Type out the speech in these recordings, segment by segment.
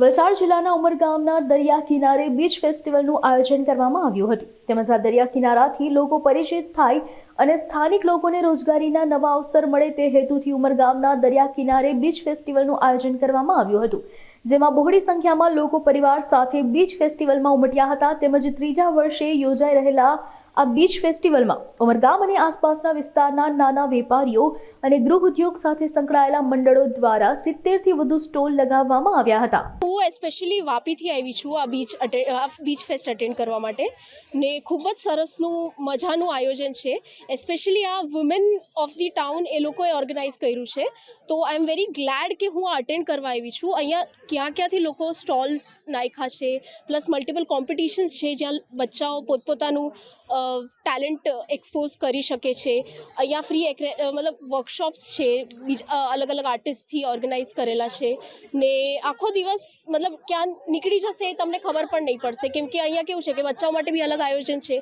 વલસાડ જિલ્લાના ઉમરગામના દરિયા કિનારે બીચ ફેસ્ટિવલનું આયોજન કરવામાં આવ્યું હતું. તેમજ આ દરિયા કિનારાથી લોકો પરિચિત થાય અને સ્થાનિક લોકોને રોજગારીના નવા અવસર મળે તે હેતુથી ઉમરગામના દરિયા કિનારે બીચ ફેસ્ટિવલનું આયોજન કરવામાં આવ્યું હતું, જેમાં બહોળી સંખ્યામાં લોકો પરિવાર સાથે બીચ ફેસ્ટિવલમાં ઉમટ્યા હતા. તેમજ ત્રીજા વર્ષે યોજાઈ રહેલા આ બીચ ફેસ્ટિવલમાં ઉમરગામ અને આસપાસના વિસ્તારના નાના વેપારીઓ અને ગૃહ ઉદ્યોગ સાથે સંકળાયેલા મંડળો દ્વારા 70થી વધુ સ્ટોલ લગાવવામાં આવ્યા હતા. હું સ્પેશિયલી વાપીથી આવી છું આ બીચ ફેસ્ટ અટેન્ડ કરવા માટે ને ખૂબ જ સરસનું મજાનું આયોજન છે. સ્પેશિયલી આ વુમેન ઓફ ધી ટાઉન એ લોકોએ ઓર્ગેનાઇઝ કર્યું છે, તો આઈ એમ વેરી ગ્લેડ કે હું આ અટેન્ડ કરવા આવી છું. અહીંયા ક્યાંથી લોકો સ્ટોલ્સ નાખ્યા છે, પ્લસ મલ્ટિપલ કોમ્પિટિશન્સ છે જ્યાં બચ્ચાઓ પોતપોતાનું ટેલેન્ટ એક્સપોઝ કરી શકે છે. અહીંયા ફ્રી મતલબ વર્કશોપ્સ છે, અલગ અલગ આર્ટિસ્ટથી ઓર્ગેનાઇઝ કરેલા છે ને આખો દિવસ મતલબ ક્યાં નીકળી જશે એ તમને ખબર પણ નહીં પડશે, કેમ કે અહીંયા કેવું છે કે બચ્ચાઓ માટે બી અલગ આયોજન છે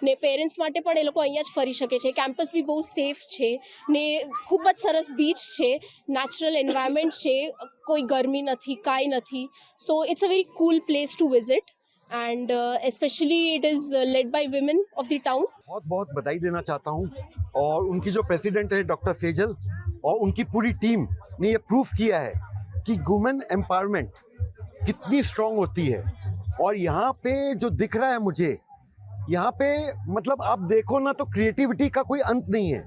ને પેરેન્ટ્સ માટે પણ એ લોકો અહીંયા જ ફરી શકે છે. કેમ્પસ બી બહુ સેફ છે ને ખૂબ જ સરસ બીચ છે, નેચરલ એન્વાયરમેન્ટ છે, કોઈ ગરમી નથી, કાંઈ નથી. So it's a very cool place to visit and especially it is led by women of the town. बहुत बहुत बधाई देना चाहता हूँ और उनकी जो प्रेसिडेंट है डॉक्टर सेजल और उनकी पूरी टीम ने ये प्रूफ किया है कि वुमेन एम्पावरमेंट कितनी स्ट्रांग होती है. और यहाँ पे जो दिख रहा है मुझे, यहाँ पे मतलब आप देखो ना तो क्रिएटिविटी का कोई अंत नहीं है.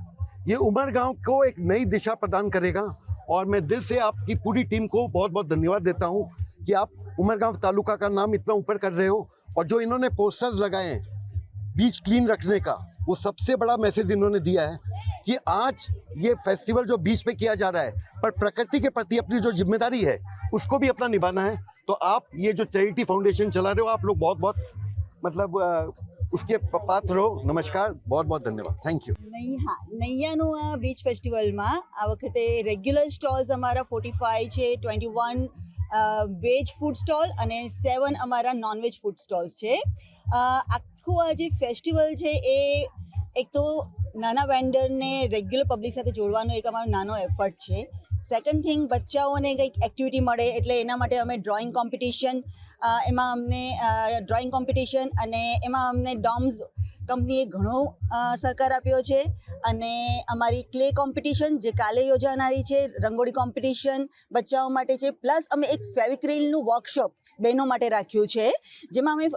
ये उमरगांव को एक नई दिशा प्रदान करेगा और मैं दिल से आपकी पूरी टीम को बहुत बहुत धन्यवाद देता हूँ कि आप उमरगांव तालुका का नाम इतना ऊपर कर रहे हो. और जो इन्होंने पोस्टर्स लगाए हैं बीच क्लीन रखने का, वो सबसे बड़ा मैसेज इन्होंने दिया है कि आज ये फेस्टिवल जो बीच पे किया जा रहा है, पर प्रकृति के प्रति अपनी जो जिम्मेदारी है उसको भी अपना निभाना है. तो आप ये जो चैरिटी फाउंडेशन चला रहे हो, आप लोग बहुत बहुत मतलब उसके पात्र हो. नमस्कार, बहुत बहुत धन्यवाद, थैंक यू. નૈયાનું આ બીચ ફેસ્ટિવલમાં આ વખતે રેગ્યુલર સ્ટોલ્સ અમારા 45 છે, 21 વેજ ફૂડ સ્ટોલ અને 7 અમારા નોનવેજ ફૂડ સ્ટોલ્સ છે. આખું આ જે ફેસ્ટિવલ છે એ એક તો નાના વેન્ડરને રેગ્યુલર પબ્લિક સાથે જોડવાનો એક અમારો નાનો એફર્ટ છે. સેકન્ડ થિંગ, બચ્ચાઓને કંઈક એક્ટિવિટી મળે એટલે એના માટે અમે ડ્રોઈંગ કોમ્પિટિશન, એમાં અમને ડ્રોઈંગ કોમ્પિટિશન અને એમાં અમને ડોમ્સ કંપનીએ ઘણો સહકાર આપ્યો છે. અને અમારી ક્લે કોમ્પિટિશન જે કાલે યોજાનારી છે, રંગોળી કોમ્પિટિશન બચ્ચાઓ માટે છે, પ્લસ અમે એક ફેવિક્રિલનું વર્કશોપ બહેનો માટે રાખ્યું છે, જેમાં અમે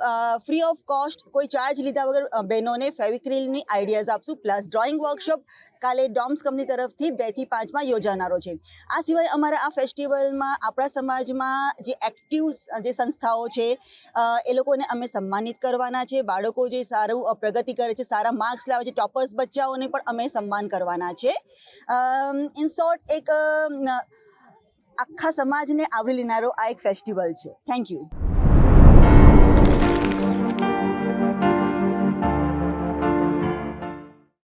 ફ્રી ઓફ કોસ્ટ કોઈ ચાર્જ લીધા વગર બહેનોને ફેવિક્રિલની આઈડિયાઝ આપશું. પ્લસ ડ્રોઈંગ વર્કશોપ કાલે ડોમ્સ કંપની તરફથી 2 થી 5 યોજાનારો છે. આ સિવાય અમારા આ ફેસ્ટિવલમાં આપણા સમાજમાં જે એક્ટિવ જે સંસ્થાઓ છે એ લોકોને અમે સન્માનિત કરવાના છે. બાળકો જે સારું પ્રગતિ કરે છે, સારા માર્ક્સ લાવે છે, ટોપર્સ બચ્ચાઓને પણ અમે સન્માન કરવાના છે. ઇન શોર્ટ એક આખા સમાજને આવરી લેનારો આ એક ફેસ્ટિવલ છે. Thank you.